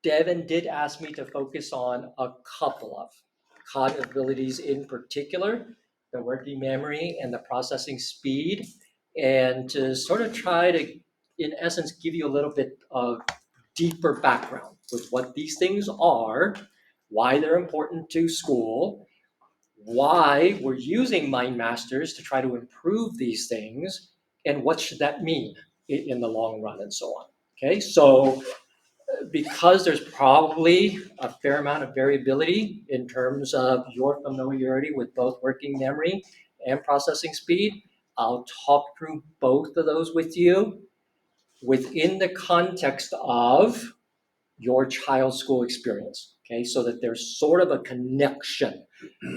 Devin did ask me to focus on a couple of cognitive abilities in particular, the working memory and the processing speed, and to sort of try to, in essence, give you a little bit of deeper background with what these things are, why they're important to school, why we're using Mind Masters to try to improve these things, and what should that mean in the long run, and so on. Okay, so because there's probably a fair amount of variability in terms of your familiarity with both working memory and processing speed, I'll talk through both of those with you within the context of your child's school experience, okay? So that there's sort of a connection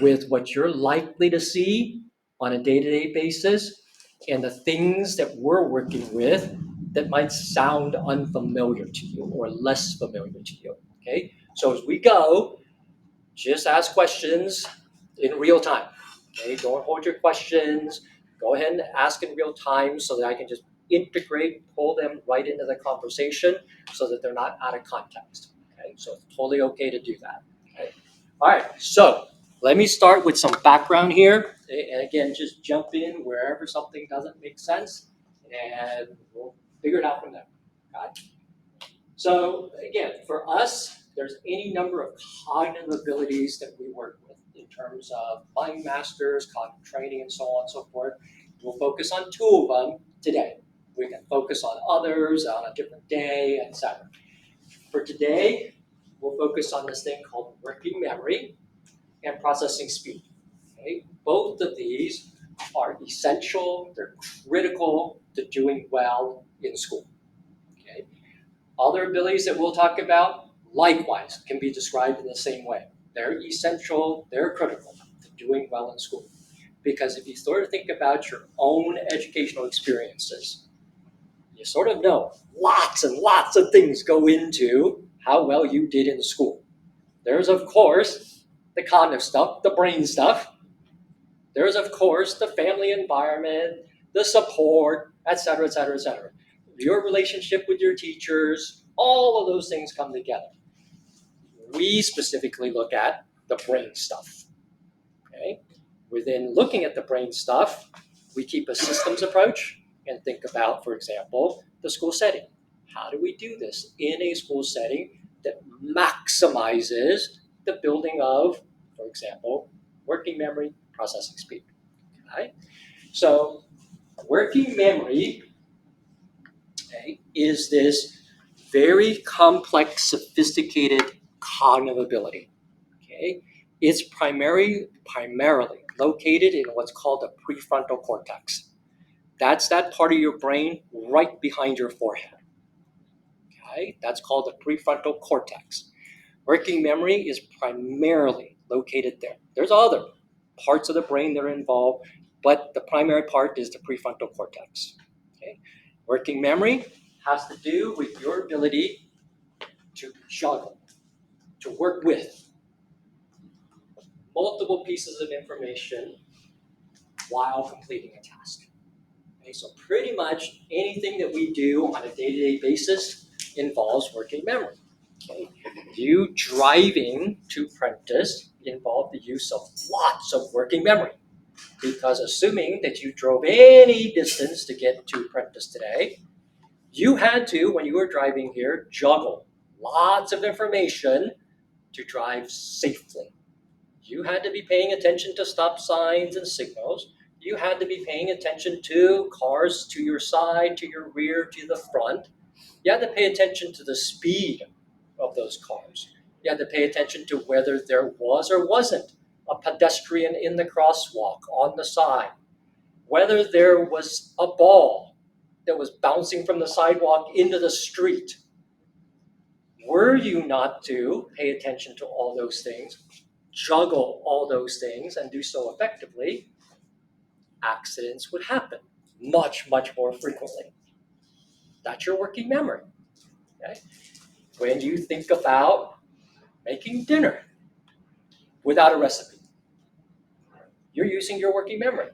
with what you're likely to see on a day-to-day basis and the things that we're working with that might sound unfamiliar to you or less familiar to you, okay? So as we go, just ask questions in real time, okay? Don't hold your questions. Go ahead and ask in real time so that I can just integrate, pull them right into the conversation so that they're not out of context, okay? So it's totally okay to do that, okay? All right, so let me start with some background here. And again, just jump in wherever something doesn't make sense and we'll figure it out from there, okay? So again, for us, there's any number of cognitive abilities that we work with in terms of Mind Masters, cognitive training, and so on and so forth. We'll focus on two of them today. We can focus on others on a different day, etc. For today, we'll focus on this thing called working memory and processing speed. Okay? Both of these are essential, they're critical to doing well in school. Okay? Other abilities that we'll talk about, likewise, can be described in the same way. They're essential, they're critical to doing well in school. Because if you sort of think about your own educational experiences, you sort of know lots and lots of things go into how well you did in school. There's, of course, the cognitive stuff, the brain stuff. There's, of course, the family environment, the support, etc., etc., etc. Your relationship with your teachers, all of those things come together. We specifically look at the brain stuff. Okay? Within looking at the brain stuff, we keep a systems approach and think about, for example, the school setting. How do we do this in a school setting that maximizes the building of, for example, working memory, processing speed? Okay? So working memory, okay, is this very complex, sophisticated cognitive ability. Okay? It's primarily located in what's called the prefrontal cortex. That's that part of your brain right behind your forehead. Okay? That's called the prefrontal cortex. Working memory is primarily located there. There's other parts of the brain that are involved, but the primary part is the prefrontal cortex. Okay? Working memory has to do with your ability to juggle, to work with multiple pieces of information while completing a task. Okay, so pretty much anything that we do on a day-to-day basis involves working memory. Okay. You driving to Prentice involved the use of lots of working memory, because assuming that you drove any distance to get to Prentice today, you had to, when you were driving here, juggle lots of information to drive safely. You had to be paying attention to stop signs and signals. You had to be paying attention to cars to your side, to your rear, to the front. You had to pay attention to the speed of those cars. You had to pay attention to whether there was or wasn't a pedestrian in the crosswalk on the side, whether there was a ball that was bouncing from the sidewalk into the street. Were you not to pay attention to all those things, juggle all those things, and do so effectively, accidents would happen much, much more frequently. That's your working memory. Okay? When you think about making dinner without a recipe, you're using your working memory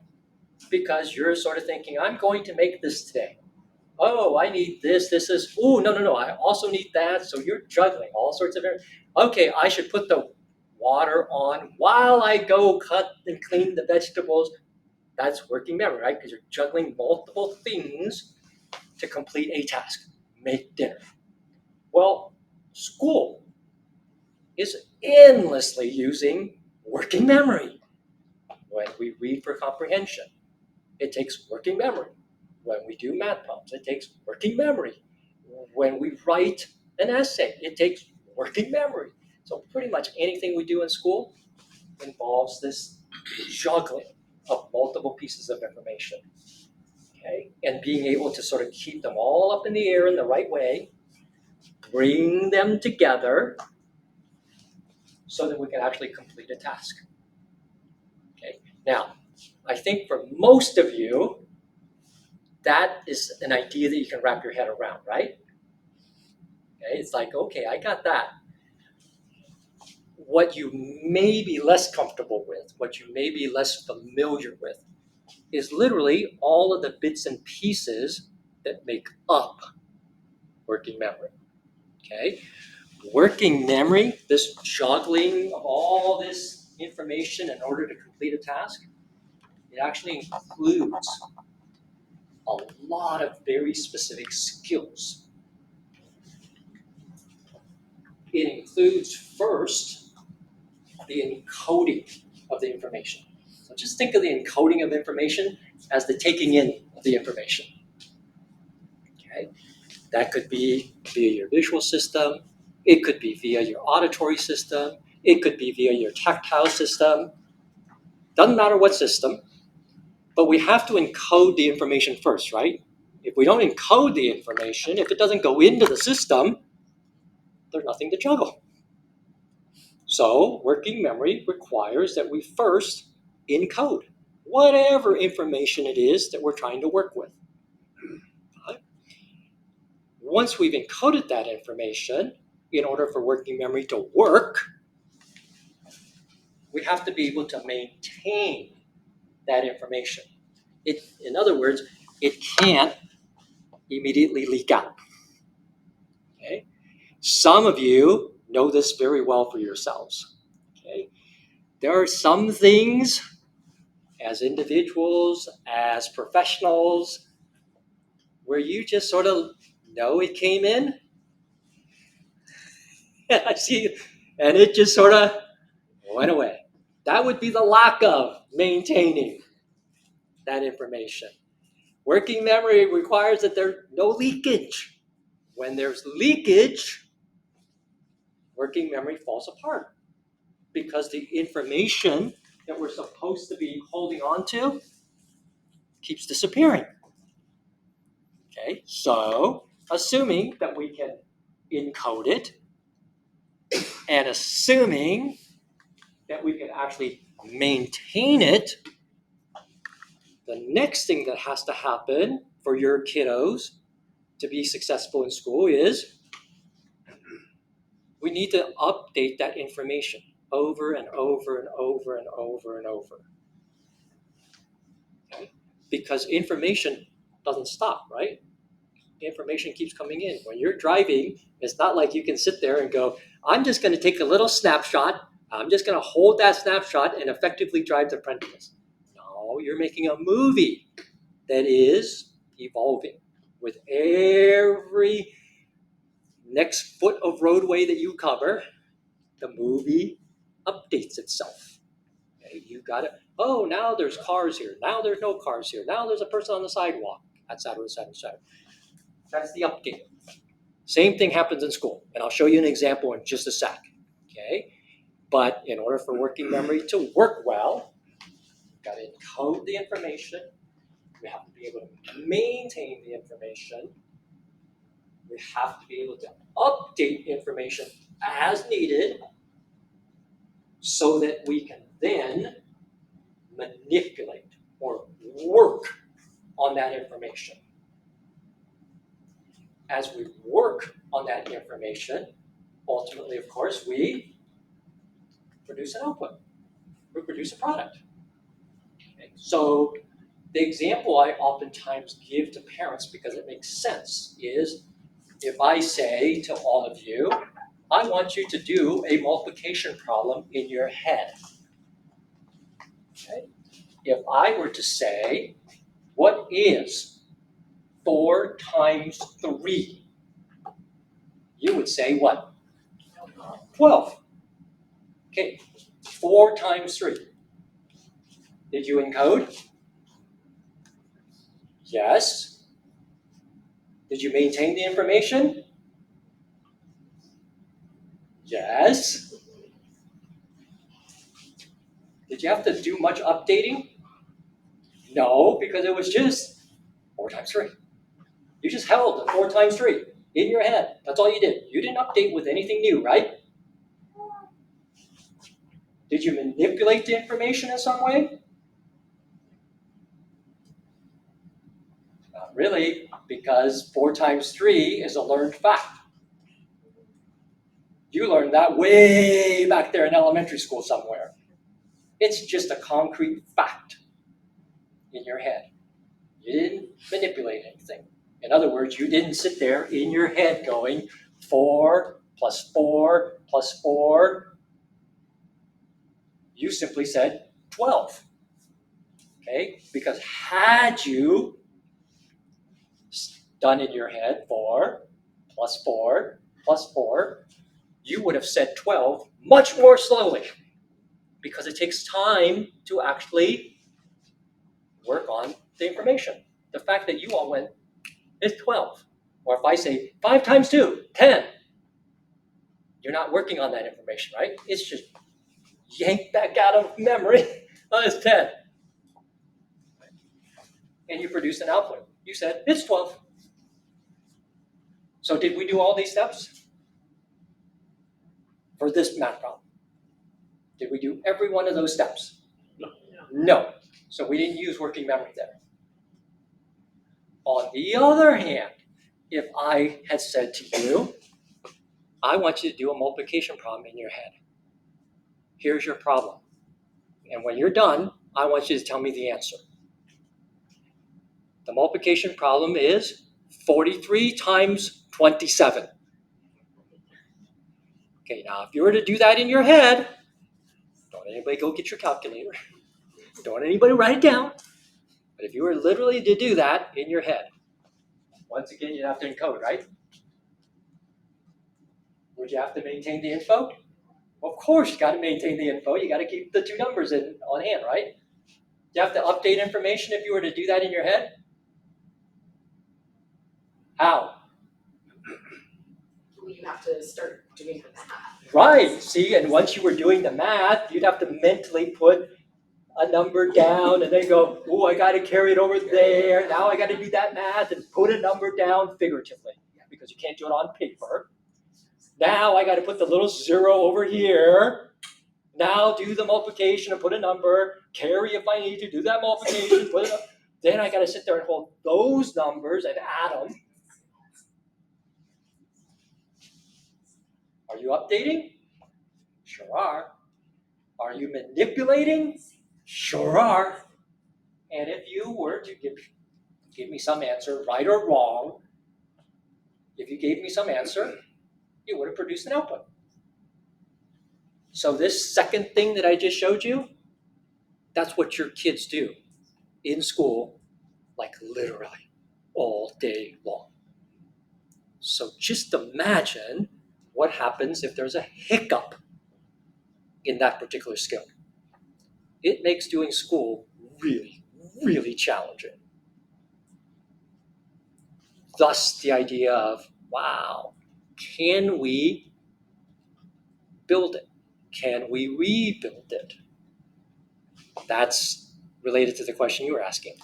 because you're sort of thinking, I'm going to make this today. oh, I need this, oh, no, I also need that. So you're juggling all sorts of, okay, I should put the water on while I go cut and clean the vegetables. That's working memory, right? Because you're juggling multiple things to complete a task. Make dinner. Well, school is endlessly using working memory. When we read for comprehension, it takes working memory. When we do math problems, it takes working memory. When we write an essay, it takes working memory. So pretty much anything we do in school involves this juggling of multiple pieces of information. Okay? And being able to sort of keep them all up in the air in the right way, bring them together so that we can actually complete a task. Okay? Now, I think for most of you, that is an idea that you can wrap your head around, right? Okay, it's like, okay, I got that. What you may be less comfortable with, what you may be less familiar with, is literally all of the bits and pieces that make up working memory. Okay? Working memory, this juggling of all this information in order to complete a task, it actually includes a lot of very specific skills. It includes first the encoding of the information. So just think of the encoding of information as the taking in of the information. Okay? That could be via your visual system, it could be via your auditory system, it could be via your tactile system. Doesn't matter what system, but we have to encode the information first, right? If we don't encode the information, if it doesn't go into the system, there's nothing to juggle. So working memory requires that we first encode whatever information it is that we're trying to work with. Okay? Once we've encoded that information, in order for working memory to work, we have to be able to maintain that information. In other words, it can't immediately leak out. Okay? Some of you know this very well for yourselves. Okay? There are some things as individuals, as professionals, where you just sort of know it came in. And I see, and it just sort of went away. That would be the lack of maintaining that information. Working memory requires that there's no leakage. When there's leakage, working memory falls apart because the information that we're supposed to be holding on to keeps disappearing. Okay, so assuming that we can encode it and assuming that we can actually maintain it, the next thing that has to happen for your kiddos to be successful in school is we need to update that information over and over and over and over and over. Okay? Because information doesn't stop, right? Information keeps coming in. When you're driving, it's not like you can sit there and go, I'm just going to take a little snapshot. I'm just going to hold that snapshot and effectively drive to Prentice. No, you're making a movie that is evolving with every next foot of roadway that you cover. The movie updates itself. Okay, you got it. Oh, now there's cars here. Now there's no cars here. Now there's a person on the sidewalk, etc., etc., etc. That's the update. Same thing happens in school, and I'll show you an example in just a sec. Okay, but in order for working memory to work well, we've got to encode the information. We have to be able to maintain the information. We have to be able to update information as needed so that we can then manipulate or work on that information. As we work on that information, ultimately, of course, we produce an output. We produce a product. Okay? So The example I oftentimes give to parents, because it makes sense, is if I say to all of you, I want you to do a multiplication problem in your head. Okay? If I were to say, what is 4 times 3? You would say what? 12. Okay, 4 times 3. Did you encode? Yes. Did you maintain the information? Yes. Did you have to do much updating? No, because it was just 4 times 3. You just held 4 times 3 in your head. That's all you did. You didn't update with anything new, right? Did you manipulate the information in some way? Not really, because 4 times 3 is a learned fact. You learned that way back there in elementary school somewhere. It's just a concrete fact in your head. You didn't manipulate anything. In other words, you didn't sit there in your head going 4 plus 4 plus 4. You simply said 12. Okay? Because had you done in your head 4 plus 4 plus 4, you would have said 12 much more slowly, because it takes time to actually work on the information. The fact that you all went, it's 12. Or if I say 5 times 2, 10. You're not working on that information, right? It's just yanked back out of memory. Oh, it's 10. And you produce an output. You said, it's 12. So did we do all these steps for this math problem? Did we do every one of those steps? No. So we didn't use working memory there. On the other hand, if I had said to you, I want you to do a multiplication problem in your head. Here's your problem. And when you're done, I want you to tell me the answer. The multiplication problem is 43 times 27. Okay, now if you were to do that in your head, don't anybody go get your calculator. Don't anybody write it down. But if you were literally to do that in your head, once again, you'd have to encode, right? Would you have to maintain the info? Of course, you got to maintain the info. You got to keep the 2 numbers on hand, right? You have to update information if you were to do that in your head? How? Well, you have to start doing the math. Right. See, and once you were doing the math, you'd have to mentally put a number down and then go, oh, I got to carry it over there. Now I got to do that math and put a number down figuratively, because you can't do it on paper. Now I got to put the little 0 over here. Now do the multiplication and put a number. Carry if I need to do that multiplication. Put it up. Then I got to sit there and hold those numbers and add them. Are you updating? Sure are. Are you manipulating? Sure are. And if you were to give me some answer, right or wrong, if you gave me some answer, you would have produced an output. So this second thing that I just showed you, that's what your kids do in school, like literally all day long. So just imagine what happens if there's a hiccup in that particular skill. It makes doing school really, really challenging. Thus the idea of, wow, can we build it? Can we rebuild it? That's related to the question you were asking.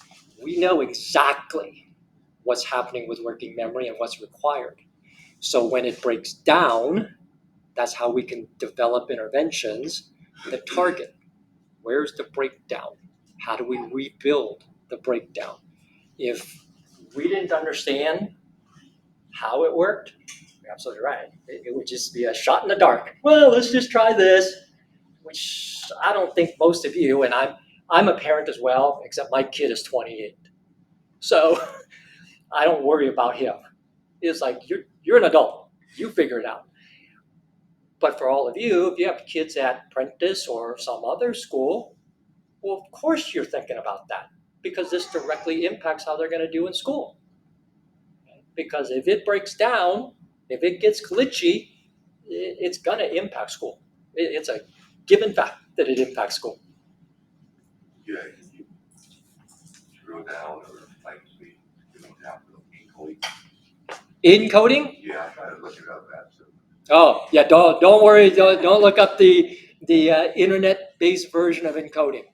We know exactly what's happening with working memory and what's required. So when it breaks down, that's how we can develop interventions that target. Where's the breakdown? How do we rebuild the breakdown? If we didn't understand how it worked, you're absolutely right. It would just be a shot in the dark. Well, let's just try this, which I don't think most of you, and I'm a parent as well, except my kid is 28. So I don't worry about him. It's like, you're an adult. You figure it out. But for all of you, if you have kids at Prentice or some other school, well, of course you're thinking about that, because this directly impacts how they're going to do in school. Because if it breaks down, if it gets glitchy, it's going to impact school. It's a given fact that it impacts school. Yeah, you drill down or like we don't have to encoding. Encoding? Yeah, I tried to look it up that. So. Oh, yeah, don't worry, don't look up the internet-based version of encoding.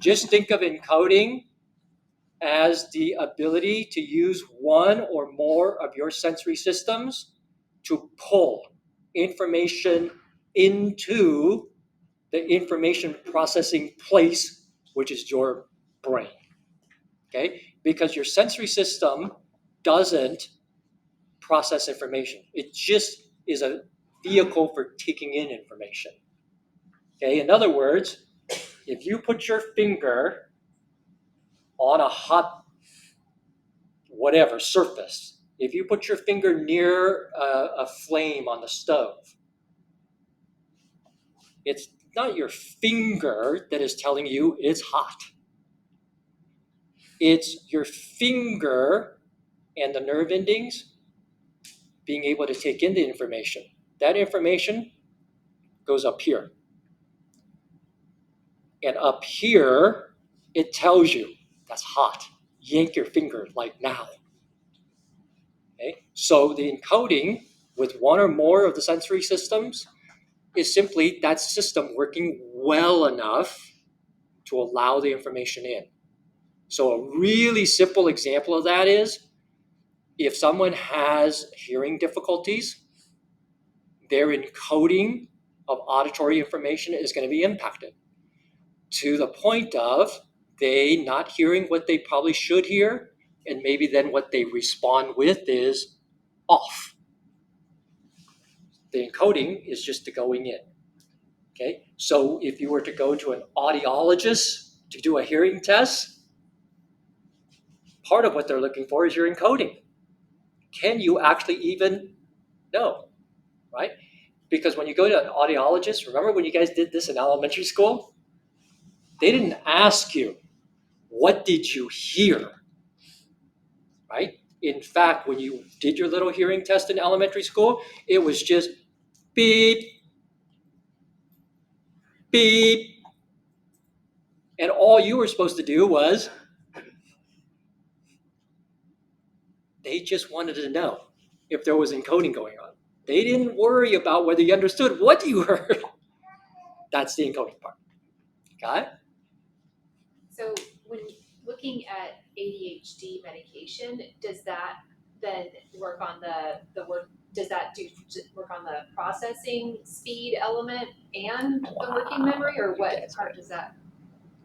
Just think of encoding as the ability to use one or more of your sensory systems to pull information into the information processing place, which is your brain. Okay? Because your sensory system doesn't process information. It just is a vehicle for taking in information. Okay? In other words, if you put your finger on a hot whatever surface, if you put your finger near a flame on the stove, it's not your finger that is telling you it's hot. It's your finger and the nerve endings being able to take in the information. That information goes up here. And up here, it tells you that's hot. Yank your finger like now. Okay? So the encoding with one or more of the sensory systems is simply that system working well enough to allow the information in. So a really simple example of that is if someone has hearing difficulties, their encoding of auditory information is going to be impacted to the point of they not hearing what they probably should hear, and maybe then what they respond with is off. The encoding is just the going in. Okay, so if you were to go to an audiologist to do a hearing test, part of what they're looking for is your encoding. Can you actually even know, right? Because when you go to an audiologist, remember when you guys did this in elementary school? They didn't ask you, what did you hear, right? In fact, when you did your little hearing test in elementary school, it was just beep, beep. And all you were supposed to do was, they just wanted to know if there was encoding going on. They didn't worry about whether you understood what you heard. That's the encoding part. Got it? So when looking at ADHD medication, does that then work on the work? Does that work on the processing speed element and the working memory, or what part does that?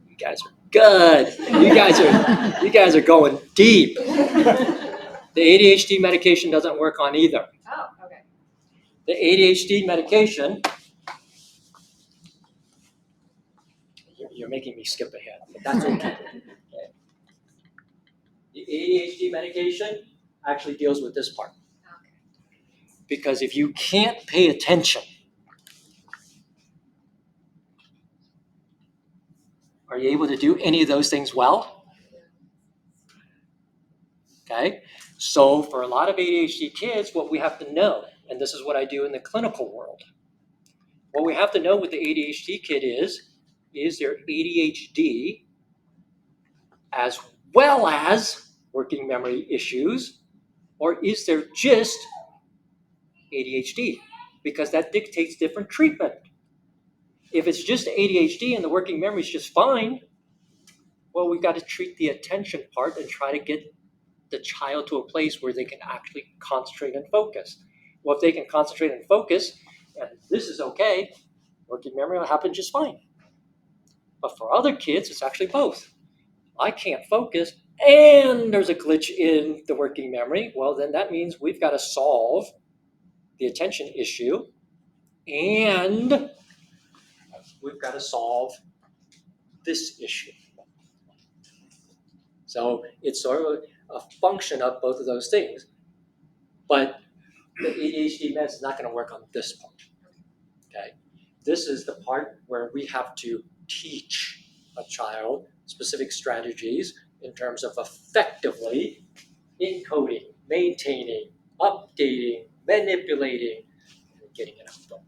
You guys are good. You guys are going deep. The ADHD medication doesn't work on either. Oh, okay. The ADHD medication, you're making me skip ahead, but that's okay. Okay. The ADHD medication actually deals with this part. Okay. Because if you can't pay attention, are you able to do any of those things well? Okay, so for a lot of ADHD kids, what we have to know, and this is what I do in the clinical world, what we have to know with the ADHD kid is there ADHD as well as working memory issues, or is there just ADHD? Because that dictates different treatment. If it's just ADHD and the working memory is just fine, well, we've got to treat the attention part and try to get the child to a place where they can actually concentrate and focus. Well, if they can concentrate and focus, and this is okay, working memory will happen just fine. But for other kids, it's actually both. I can't focus, and there's a glitch in the working memory. Well, then that means we've got to solve the attention issue, and we've got to solve this issue. So it's sort of a function of both of those things. But the ADHD meds is not going to work on this part. Okay, this is the part where we have to teach a child specific strategies in terms of effectively encoding, maintaining, updating, manipulating, and getting it out.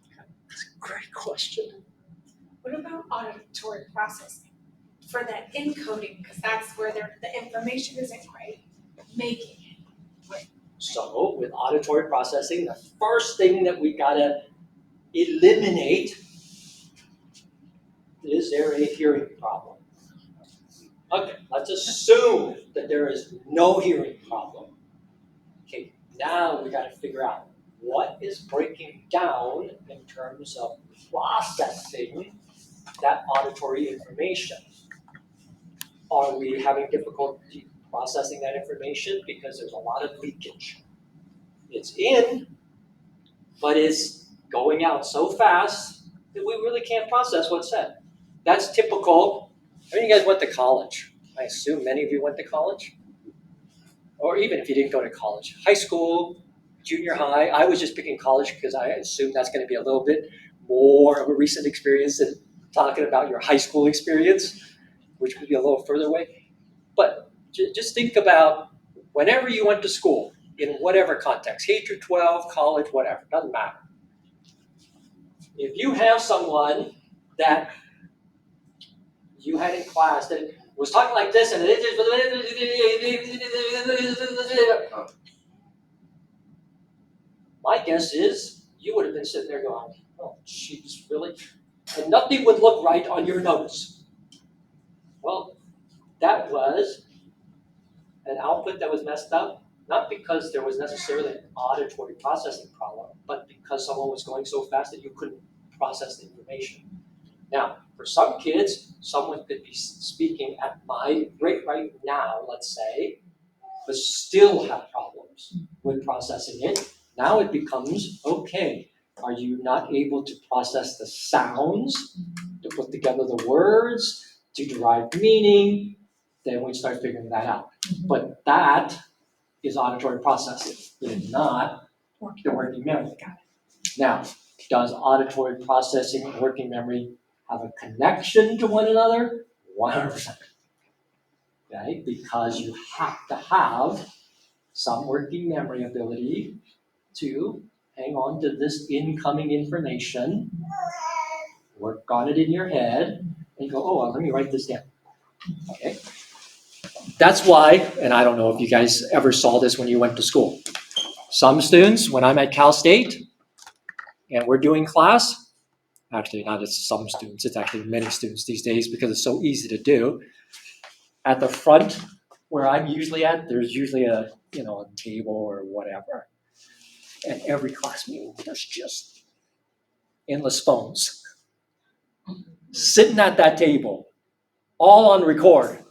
Okay. That's a great question. What about auditory processing for that encoding? Because that's where the information isn't quite making it. So with auditory processing, the first thing that we gotta eliminate is there a hearing problem? Okay, let's assume that there is no hearing problem. Okay, now we gotta figure out what is breaking down in terms of processing that auditory information. Are we having difficulty processing that information because there's a lot of leakage? It's in, but it's going out so fast that we really can't process what's said. That's typical. How many of you guys went to college? I assume many of you went to college. Or even if you didn't go to college. High school, junior high. I was just picking college because I assume that's going to be a little bit more of a recent experience than talking about your high school experience, which would be a little further away. But just think about whenever you went to school, in whatever context, K through 12, college, whatever, doesn't matter. If you have someone that you had in class that was talking like this and my guess is you would have been sitting there going, oh, she's really, and nothing would look right on your notes. Well, that was an output that was messed up, not because there was necessarily an auditory processing problem, but because someone was going so fast that you couldn't process the information. Now, for some kids, someone could be speaking at my rate right now, let's say, but still have problems with processing it. Now it becomes, okay, are you not able to process the sounds, to put together the words, to derive meaning? Then we start figuring that out. But that is auditory processing. It is not the working memory. Now, does auditory processing and working memory have a connection to one another? 100%. Okay, because you have to have some working memory ability to hang on to this incoming information, work on it in your head, and go, oh, well, let me write this down. Okay. That's why, and I don't know if you guys ever saw this when you went to school. Some students, when I'm at Cal State and we're doing class, actually not just some students, it's actually many students these days because it's so easy to do. At the front where I'm usually at, there's usually a table or whatever. And every class meeting, there's just endless phones sitting at that table, all on record.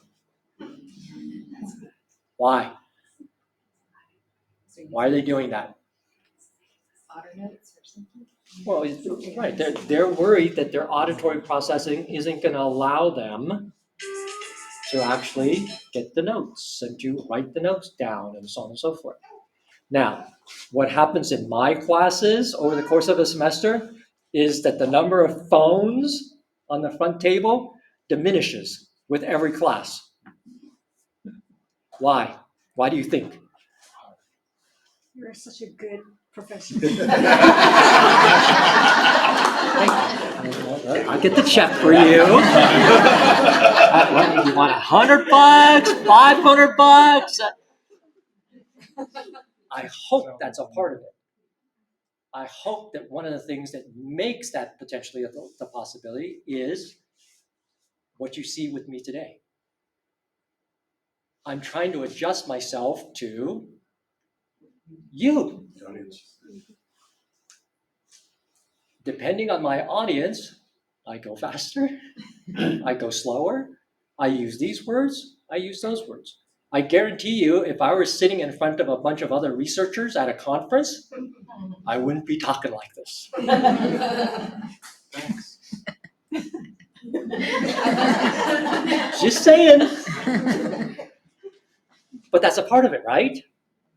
Why? Why are they doing that? Well, right. They're worried that their auditory processing isn't going to allow them to actually get the notes and to write the notes down and so on and so forth. Now, what happens in my classes over the course of a semester is that the number of phones on the front table diminishes with every class. Why? Why do you think? You're such a good professional. I'll get the check for you. What, you want $100, $500? I hope that's a part of it. I hope that one of the things that makes that potentially the possibility is what you see with me today. I'm trying to adjust myself to you. Depending on my audience, I go faster, I go slower, I use these words, I use those words. I guarantee you, if I were sitting in front of a bunch of other researchers at a conference, I wouldn't be talking like this. Thanks. Just saying. But that's a part of it, right?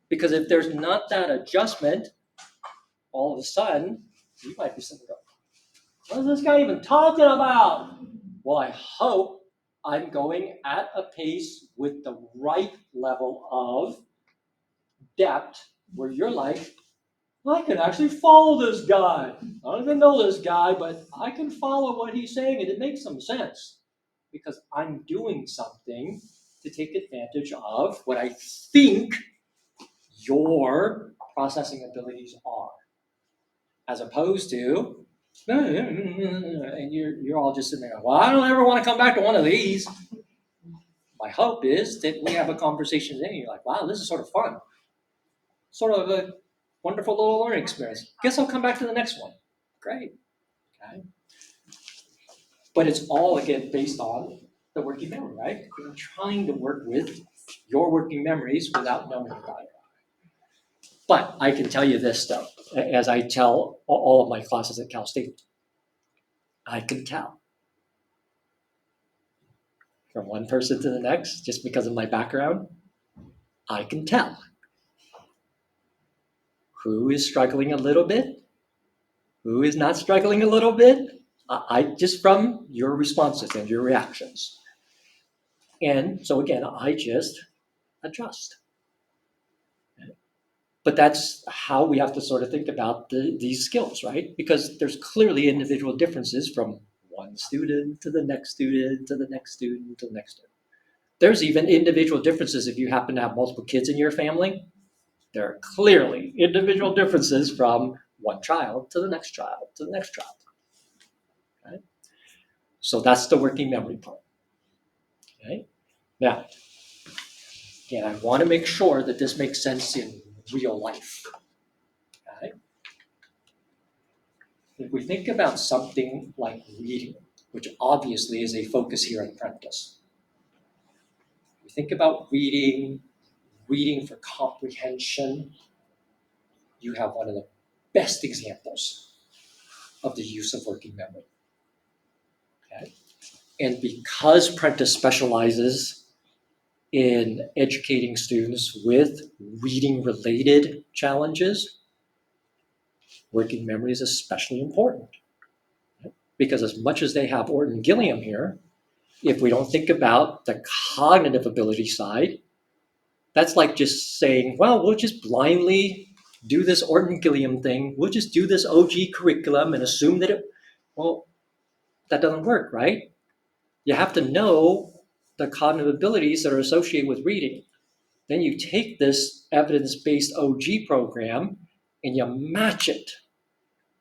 Because if there's not that adjustment, all of a sudden, you might be sitting there going, what is this guy even talking about? Well, I hope I'm going at a pace with the right level of depth where you're like, I can actually follow this guy. I don't even know this guy, but I can follow what he's saying and it makes some sense because I'm doing something to take advantage of what I think your processing abilities are, as opposed to, and you're all just sitting there, well, I don't ever want to come back to one of these. My hope is that we have a conversation today and you're like, wow, this is sort of fun. Sort of a wonderful little learning experience. Guess I'll come back to the next one. Great. Okay. But it's all, again, based on the working memory, right? You're trying to work with your working memories without knowing about it. But I can tell you this, though, as I tell all of my classes at Cal State, I can tell from one person to the next, just because of my background, I can tell who is struggling a little bit, who is not struggling a little bit, I just from your responses and your reactions. And so again, I just adjust. But that's how we have to sort of think about these skills, right? Because there's clearly individual differences from one student to the next student to the next student to the next student. There's even individual differences if you happen to have multiple kids in your family. There are clearly individual differences from one child to the next child to the next child. Okay? So that's the working memory part. Okay? Now, again, I want to make sure that this makes sense in real life. Okay? If we think about something like reading, which obviously is a focus here at Prentice, we think about reading for comprehension, you have one of the best examples of the use of working memory. Okay? And because Prentice specializes in educating students with reading-related challenges, working memory is especially important. Because as much as they have Orton Gilliam here, if we don't think about the cognitive ability side, that's like just saying, well, we'll just blindly do this Orton Gilliam thing. We'll just do this OG curriculum and assume that that doesn't work, right? You have to know the cognitive abilities that are associated with reading. Then you take this evidence-based OG program and you match it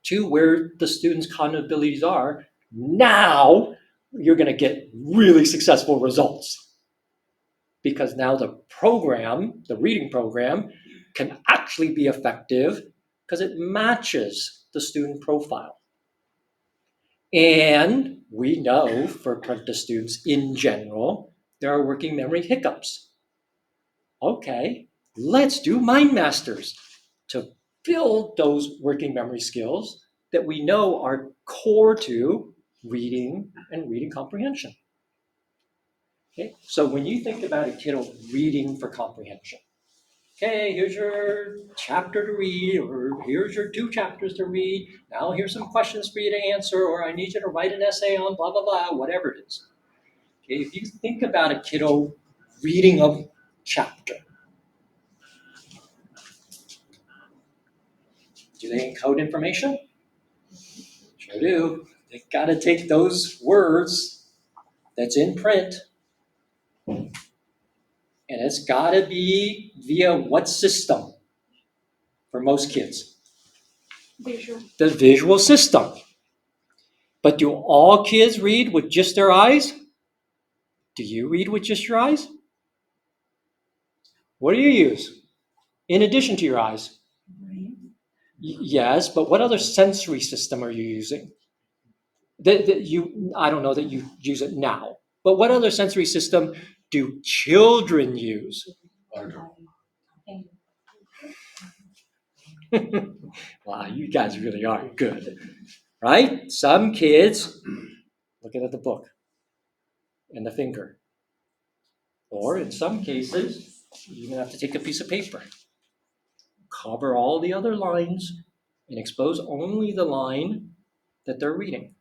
to where the students' cognitive abilities are. Now you're going to get really successful results because now the program, the reading program, can actually be effective because it matches the student profile. And we know for Prentice students in general, there are working memory hiccups. Okay, let's do mind masters to build those working memory skills that we know are core to reading and reading comprehension. Okay, so when you think about a kiddo reading for comprehension, okay, here's your chapter to read, or here's your 2 chapters to read. Now here's some questions for you to answer, or I need you to write an essay on blah, blah, blah, whatever it is. Okay, if you think about a kiddo reading a chapter, do they encode information? Sure do. They got to take those words that's in print, and it's got to be via what system for most kids? Visual. The visual system. But do all kids read with just their eyes? Do you read with just your eyes? What do you use in addition to your eyes? Yes, but what other sensory system are you using? I don't know that you use it now, but what other sensory system do children use? Wow, you guys really are good, right? Some kids looking at the book and the finger. Or in some cases, you even have to take a piece of paper, cover all the other lines, and expose only the line that they're reading.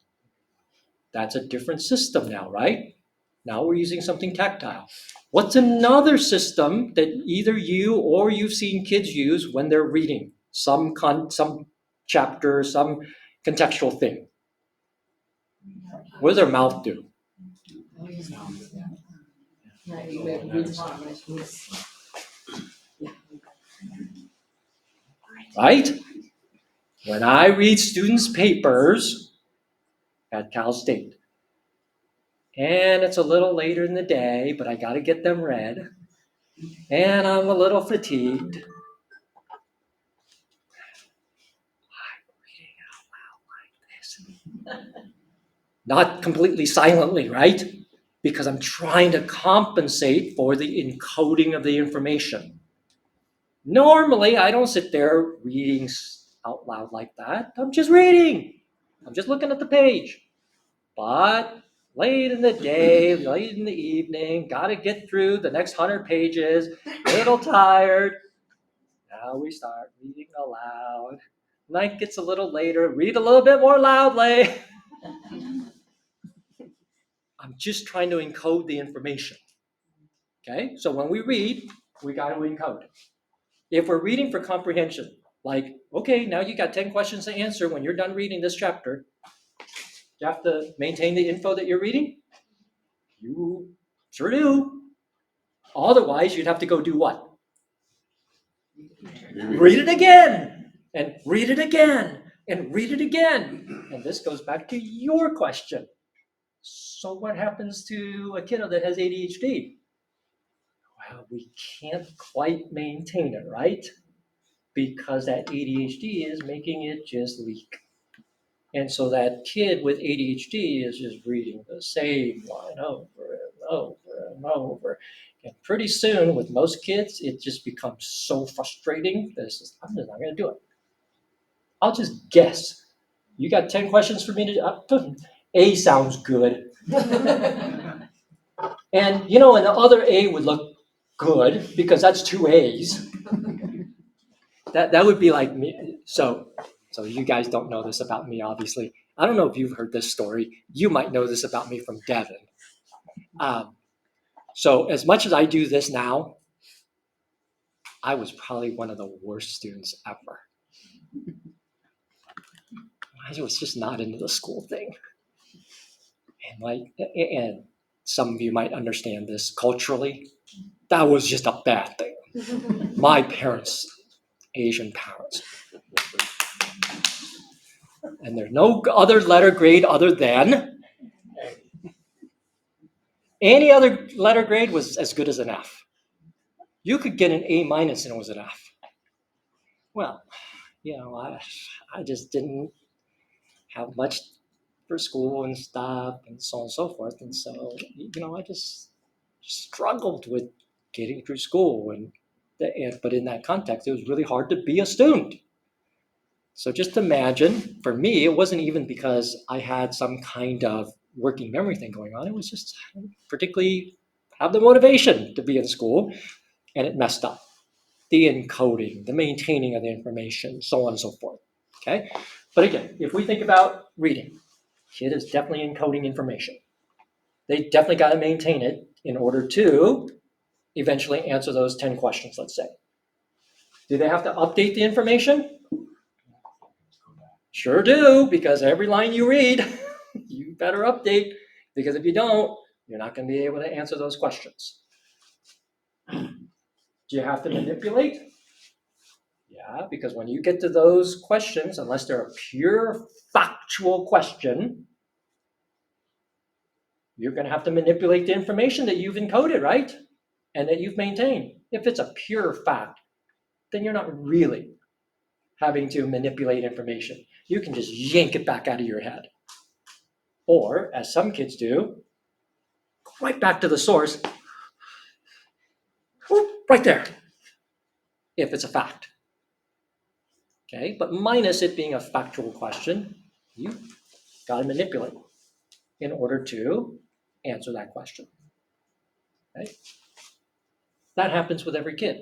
That's a different system now, right? Now we're using something tactile. What's another system that either you or you've seen kids use when they're reading some chapter, some contextual thing? What does their mouth do? Right? When I read students' papers at Cal State, and it's a little later in the day, but I got to get them read, and I'm a little fatigued, I'm reading out loud like this. Not completely silently, right? Because I'm trying to compensate for the encoding of the information. Normally, I don't sit there reading out loud like that. I'm just reading. I'm just looking at the page. But late in the day, late in the evening, got to get through the next 100 pages, a little tired. Now we start reading aloud. Night gets a little later, read a little bit more loudly. I'm just trying to encode the information. Okay, so when we read, we got to encode. If we're reading for comprehension, like, okay, now you got 10 questions to answer when you're done reading this chapter, you have to maintain the info that you're reading? You sure do. Otherwise, you'd have to go do what? Read it again, and read it again, and read it again. And this goes back to your question. So what happens to a kiddo that has ADHD? Well, we can't quite maintain it, right? Because that ADHD is making it just leak. And so that kid with ADHD is just reading the same line over and over and over. And pretty soon, with most kids, it just becomes so frustrating that it's just, I'm just not going to do it. I'll just guess. You got 10 questions for me to A sounds good. And, you know, and the other A would look good because that's 2 A's. That would be like me. So you guys don't know this about me, obviously. I don't know if you've heard this story. You might know this about me from Devin. So as much as I do this now, I was probably one of the worst students ever. I was just not into the school thing. And some of you might understand this culturally. That was just a bad thing. My parents, Asian parents. And there's no other letter grade other than any other letter grade was as good as an F. You could get an A minus and it was an F. Well, you know, I just didn't have much for school and stuff and so on and so forth. And so, you know, I just struggled with getting through school. But in that context, it was really hard to be a student. So just imagine, for me, it wasn't even because I had some kind of working memory thing going on. It was just particularly have the motivation to be in school, and it messed up. The encoding, the maintaining of the information, so on and so forth. Okay? But again, if we think about reading, kid is definitely encoding information. They definitely got to maintain it in order to eventually answer those 10 questions, let's say. Do they have to update the information? Sure do, because every line you read, you better update, because if you don't, you're not going to be able to answer those questions. Do you have to manipulate? Yeah, because when you get to those questions, unless they're a pure factual question, you're going to have to manipulate the information that you've encoded, right? And that you've maintained. If it's a pure fact, then you're not really having to manipulate information. You can just yank it back out of your head. Or, as some kids do, right back to the source, right there, if it's a fact. Okay, but minus it being a factual question, you got to manipulate in order to answer that question. Okay? That happens with every kid.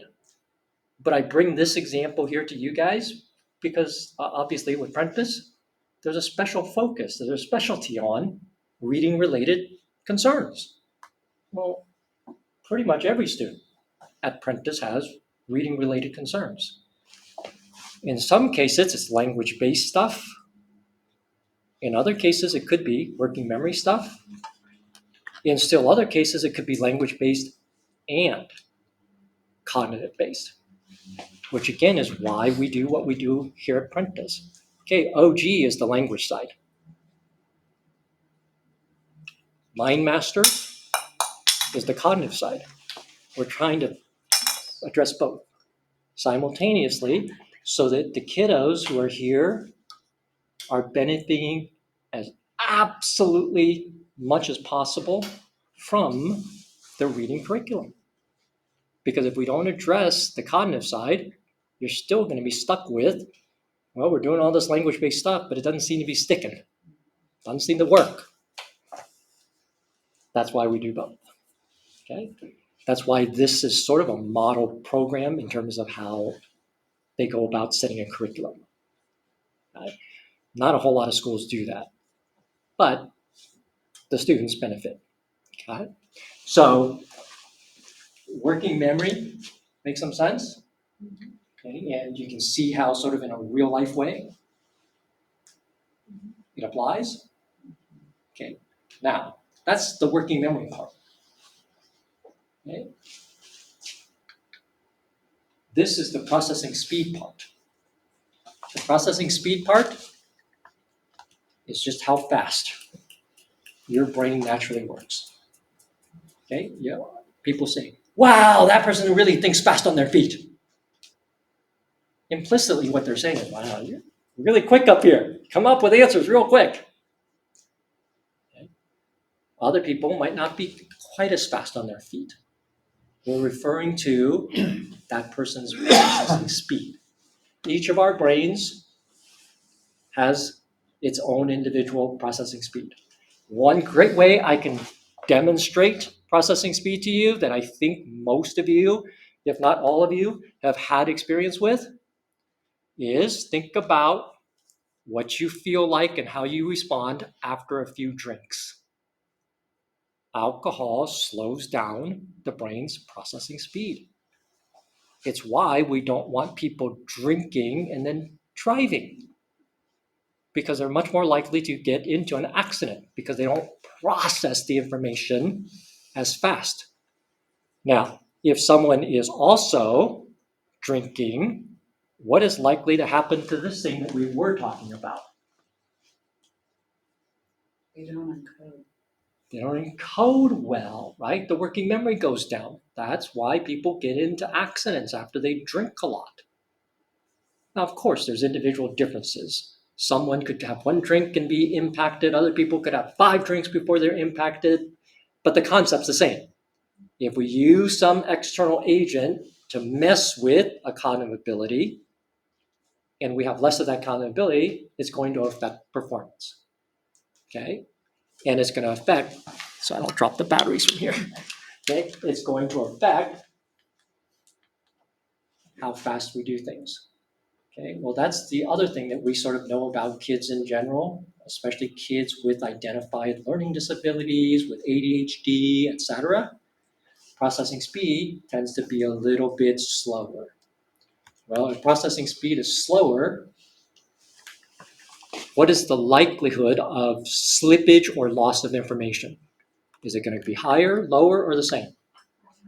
But I bring this example here to you guys because obviously with Prentice, there's a special focus, there's a specialty on reading related concerns. Well, pretty much every student at Prentice has reading related concerns. In some cases, it's language based stuff. In other cases, it could be working memory stuff. In still other cases, it could be language based and cognitive based, which again is why we do what we do here at Prentice. Okay, OG is the language side. MindMaster is the cognitive side. We're trying to address both simultaneously so that the kiddos who are here are benefiting as absolutely much as possible from the reading curriculum. Because if we don't address the cognitive side, you're still going to be stuck with, well, we're doing all this language-based stuff, but it doesn't seem to be sticking. Doesn't seem to work. That's why we do both. Okay? That's why this is sort of a model program in terms of how they go about setting a curriculum. Not a whole lot of schools do that, but the students benefit. Okay? So, working memory makes some sense. Okay? And you can see how sort of in a real life way it applies. Okay? Now, that's the working memory part. Okay? This is the processing speed part. The processing speed part is just how fast your brain naturally works. Okay? Yeah. People say, wow, that person really thinks fast on their feet. Implicitly, what they're saying is, wow, you're really quick up here. Come up with answers real quick. Okay? Other people might not be quite as fast on their feet. We're referring to that person's processing speed. Each of our brains has its own individual processing speed. One great way I can demonstrate processing speed to you that I think most of you, if not all of you, have had experience with is think about what you feel like and how you respond after a few drinks. Alcohol slows down the brain's processing speed. It's why we don't want people drinking and then driving, because they're much more likely to get into an accident because they don't process the information as fast. Now, if someone is also drinking, what is likely to happen to this thing that we were talking about? They don't encode. They don't encode well, right? The working memory goes down. That's why people get into accidents after they drink a lot. Now, of course, there's individual differences. Someone could have one drink and be impacted. Other people could have 5 drinks before they're impacted. But the concept's the same. If we use some external agent to mess with a cognitive ability, and we have less of that cognitive ability, it's going to affect performance. Okay? And it's going to affect, so I don't drop the batteries from here. Okay? It's going to affect how fast we do things. Okay, well, that's the other thing that we sort of know about kids in general, especially kids with identified learning disabilities, with ADHD, etc. Processing speed tends to be a little bit slower. Well, if processing speed is slower, what is the likelihood of slippage or loss of information? Is it going to be higher, lower, or the same?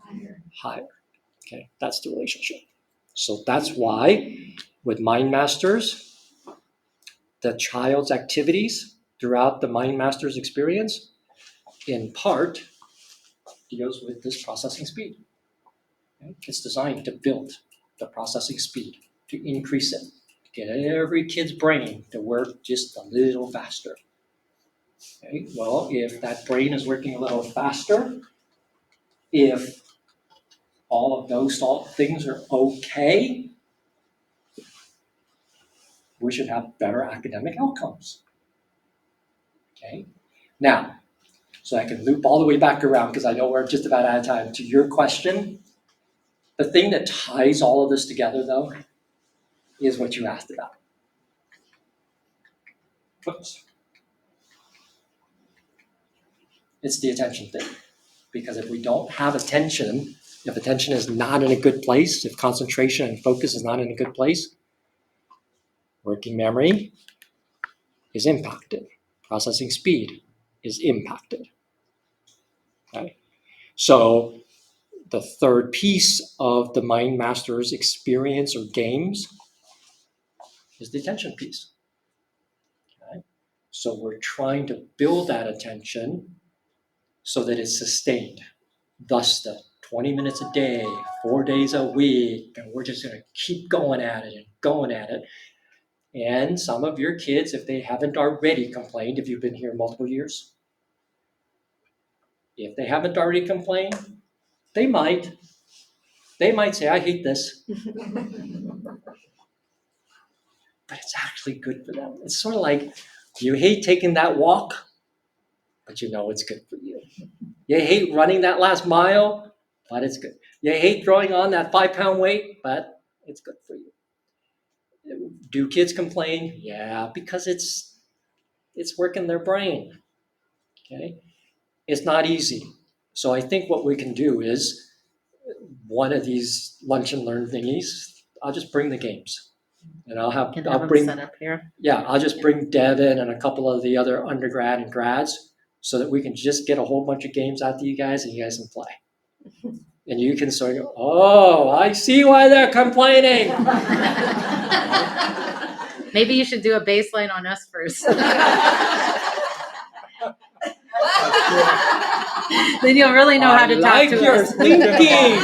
Higher. Higher. Okay, that's the relationship. So that's why with MindMasters, the child's activities throughout the MindMasters experience, in part, deals with this processing speed. Okay? It's designed to build the processing speed, to increase it, to get every kid's brain to work just a little faster. Okay? Well, if that brain is working a little faster, if all of those things are okay, we should have better academic outcomes. Okay? Now, so I can loop all the way back around because I know we're just about out of time to your question. The thing that ties all of this together, though, is what you asked about. Oops. It's the attention thing. Because if we don't have attention, if attention is not in a good place, if concentration and focus is not in a good place, working memory is impacted. Processing speed is impacted. Okay? So the third piece of the Mind Master's experience or games is the attention piece. Okay? So we're trying to build that attention so that it's sustained. Thus the 20 minutes a day, 4 days a week, and we're just going to keep going at it and going at it. And some of your kids, if they haven't already complained, if you've been here multiple years, if they haven't already complained, they might say, I hate this. But it's actually good for them. It's sort of like you hate taking that walk, but you know it's good for you. You hate running that last mile, but it's good. You hate throwing on that 5-pound weight, but it's good for you. Do kids complain? Yeah, because it's working their brain. Okay, it's not easy. So I think what we can do is one of these lunch and learn thingies. I'll just bring the games, and I'll bring set up here. Yeah, I'll just bring Devin and a couple of the other undergrad and grads so that we can just get a whole bunch of games out to you guys and you guys can play. And you can sort of go, oh, I see why they're complaining. Maybe you should do a baseline on us first. Then you'll really know how to talk to your us. thinking.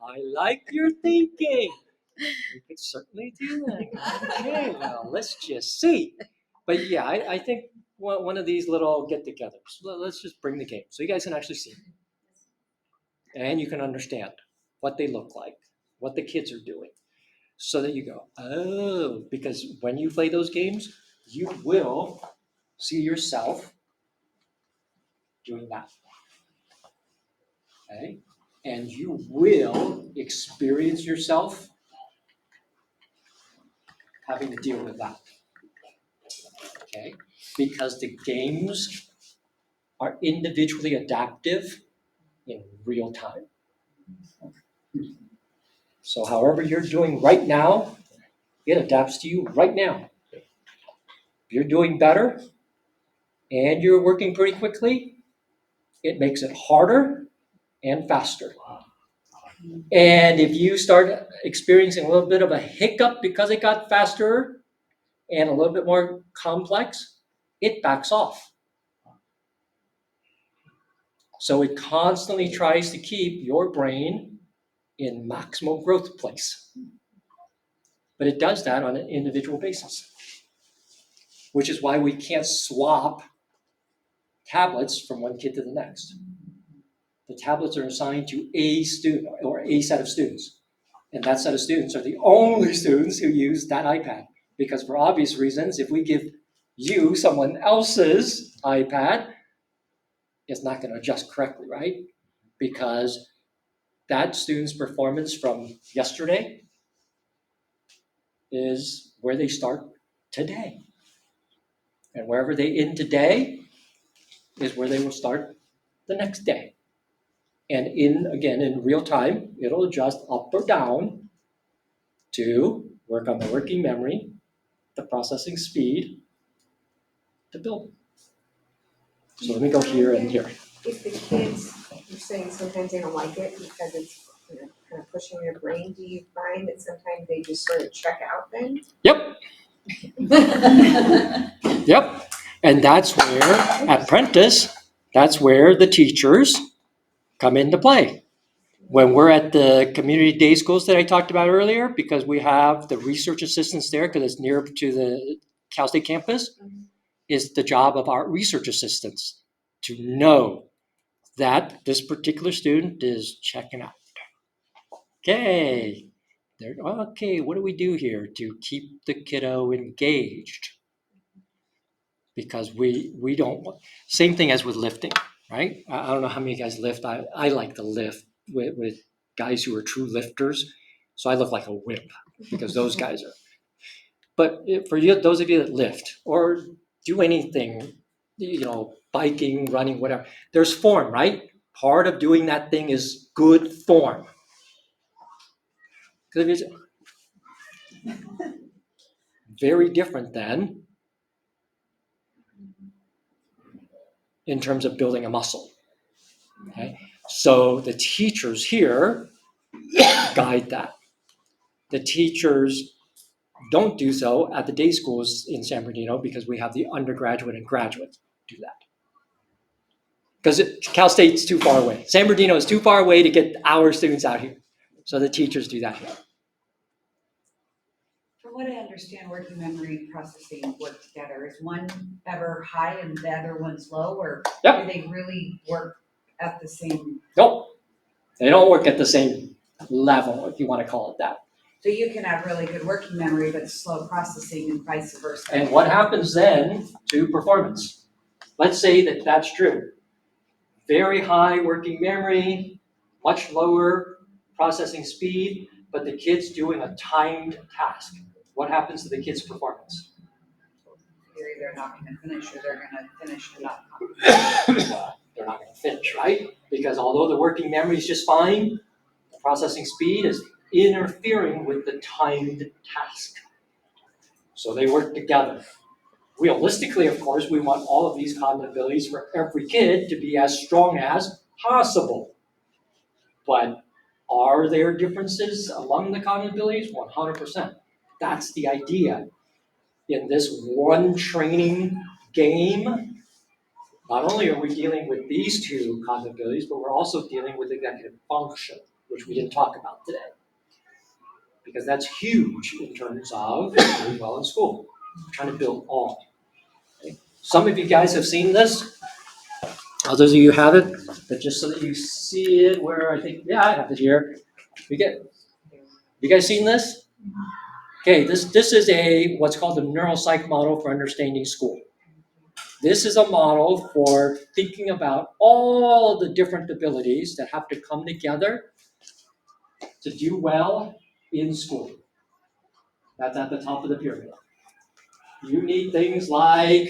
I like your thinking. We could certainly do that. Okay, well, let's just see. But yeah, I think one of these little get-togethers, let's just bring the game so you guys can actually see. And you can understand what they look like, what the kids are doing, so that you go, oh, because when you play those games, you will see yourself doing that. Okay? And you will experience yourself having to deal with that. Okay? Because the games are individually adaptive in real time. So however you're doing right now, it adapts to you right now. If you're doing better and you're working pretty quickly, it makes it harder and faster. And if you start experiencing a little bit of a hiccup because it got faster and a little bit more complex, it backs off. So it constantly tries to keep your brain in maximum growth place. But it does that on an individual basis, which is why we can't swap tablets from one kid to the next. The tablets are assigned to a student or a set of students. And that set of students are the only students who use that iPad. Because for obvious reasons, if we give you someone else's iPad, it's not going to adjust correctly, right? Because that student's performance from yesterday is where they start today. And wherever they end today is where they will start the next day. And in real time, it'll adjust up or down to work on the working memory, the processing speed, to build. So let me go here and here. If the kids, you're saying sometimes they don't like it because it's, kind of pushing their brain, do you find that sometimes they just sort of check out then? Yep. Yep. And that's where, at Prentice, that's where the teachers come into play. When we're at the community day schools that I talked about earlier, because we have the research assistants there, because it's near to the Cal State campus, is the job of our research assistants to know that this particular student is checking out. Okay, what do we do here to keep the kiddo engaged? Because we don't, same thing as with lifting, right? I don't know how many guys lift. I like to lift with guys who are true lifters. So I look like a wimp because those guys are. But for you, those of you that lift or do anything, biking, running, whatever, there's form, right? Part of doing that thing is good form. Very different than in terms of building a muscle. Okay? So the teachers here guide that. The teachers don't do so at the day schools in San Bernardino because we have the undergraduate and graduate do that. Because Cal State's too far away. San Bernardino is too far away to get our students out here. So the teachers do that here. From what I understand, working memory processing work together. Is one ever high and the other one's low, or Yep. do they really work at the same? Nope. They don't work at the same level, if you want to call it that. So you can have really good working memory, but slow processing and vice versa. And what happens then to performance? Let's say that that's true. Very high working memory, much lower processing speed, but the kid's doing a timed task. What happens to the kid's performance? They're either not going to finish or they're going to finish and not. They're not going to finish, right? Because although the working memory is just fine, the processing speed is interfering with the timed task. So they work together. Realistically, of course, we want all of these cognitive abilities for every kid to be as strong as possible. But are there differences among the cognitive abilities? 100%. That's the idea. In this one training game, not only are we dealing with these two cognitive abilities, but we're also dealing with executive function, which we didn't talk about today. Because that's huge in terms of doing well in school. We're trying to build all. Okay? Some of you guys have seen this. Others of you haven't, but just so that you see it where I think, yeah, I have it here. You guys seen this? Okay, this is what's called the neuropsych model for understanding school. This is a model for thinking about all the different abilities that have to come together to do well in school. That's at the top of the pyramid. You need things like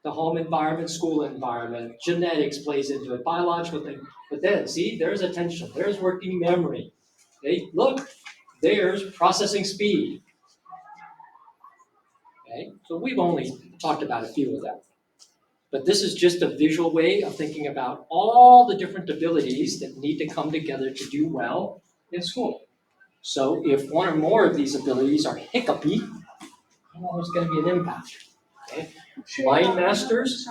the home environment, school environment, genetics plays into it, biological thing. But then, see, there's attention, there's working memory. Okay, look, there's processing speed. Okay, so we've only talked about a few of them. But this is just a visual way of thinking about all the different abilities that need to come together to do well in school. So if one or more of these abilities are hiccupy, well, there's going to be an impact. Okay? Mind Masters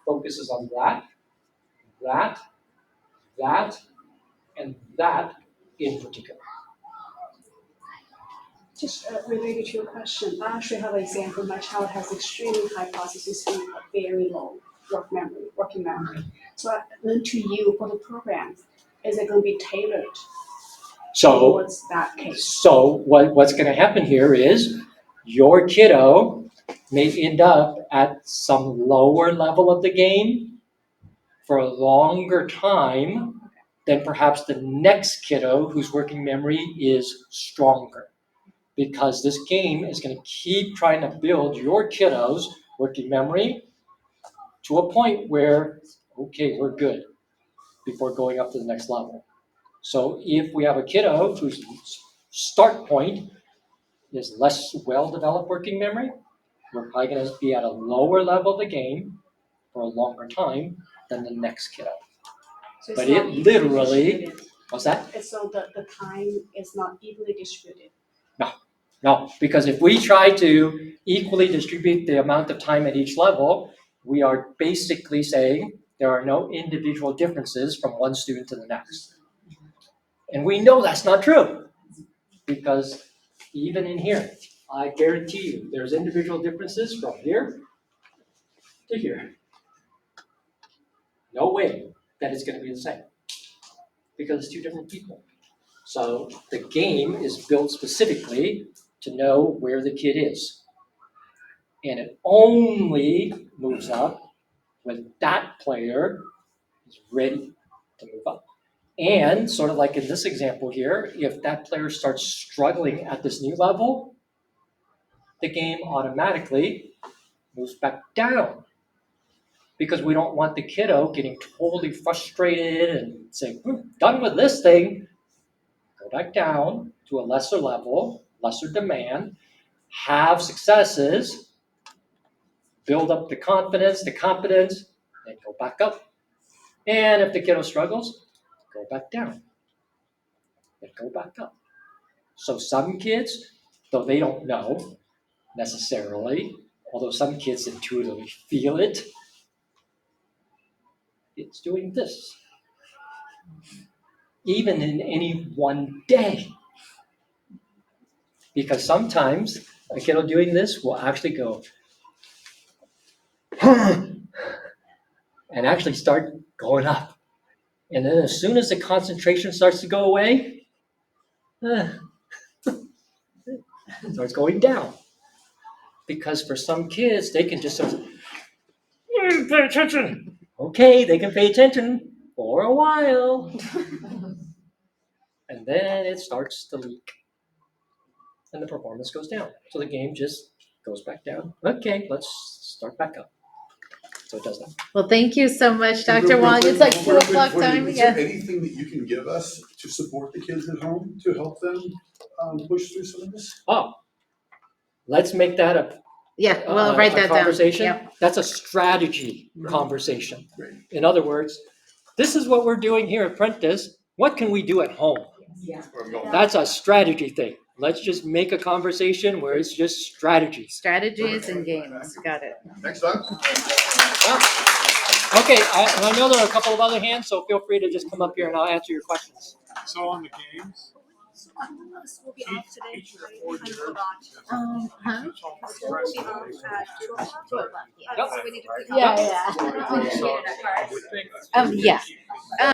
focuses on that, and that in particular. Just related to your question, I actually have an example. My child has extremely high processing speed, but very low working memory. So then to you for the program, is it going to be tailored towards that case? So what's going to happen here is your kiddo may end up at some lower level of the game for a longer time than perhaps the next kiddo whose working memory is stronger. Because this game is going to keep trying to build your kiddo's working memory to a point where, okay, we're good before going up to the next level. So if we have a kiddo whose start point is less well-developed working memory, we're probably going to be at a lower level of the game for a longer time than the next kiddo. So But it literally, what's that? So the time is not evenly distributed. No, because if we try to equally distribute the amount of time at each level, we are basically saying there are no individual differences from one student to the next. And we know that's not true, because even in here, I guarantee you, there's individual differences from here to here. No way that it's going to be the same, because it's two different people. So the game is built specifically to know where the kid is. And it only moves up when that player is ready to move up. And sort of like in this example here, if that player starts struggling at this new level, the game automatically moves back down. Because we don't want the kiddo getting totally frustrated and saying, done with this thing. Go back down to a lesser level, lesser demand, have successes, build up the confidence, the competence, and go back up. And if the kiddo struggles, go back down and go back up. So some kids, though they don't know necessarily, although some kids intuitively feel it, it's doing this. Even in any one day. Because sometimes a kiddo doing this will actually go, and actually start going up. And then as soon as the concentration starts to go away, it starts going down. Because for some kids, they can just sort of, pay attention. Okay, they can pay attention for a while. And then it starts to leak. And the performance goes down. So the game just goes back down. Okay, let's start back up. So it does that. Well, thank you so much, And Dr. real Wong. quick, It's like before 2 o'clock you- time. Is Yeah. there anything that you can give us to support the kids at home to help them push through some of this? Oh, let's make that a Yeah, we'll write that down. conversation. Yep. That's a strategy conversation. Great. In other words, this is what we're doing here at Prentice. What can we do at home? Yeah. Where I'm going. That's a strategy thing. Let's just make a conversation where it's just strategies. Strategies and games. Got it. Next time. Okay, I know there are a couple of other hands, so feel free to just come up here and I'll answer your questions. So on the games, We'll be off today. each of the 4 years. Huh? We'll be off at 2 o'clock. Yep. So we need to put. Yeah, yeah. So I would think Yeah.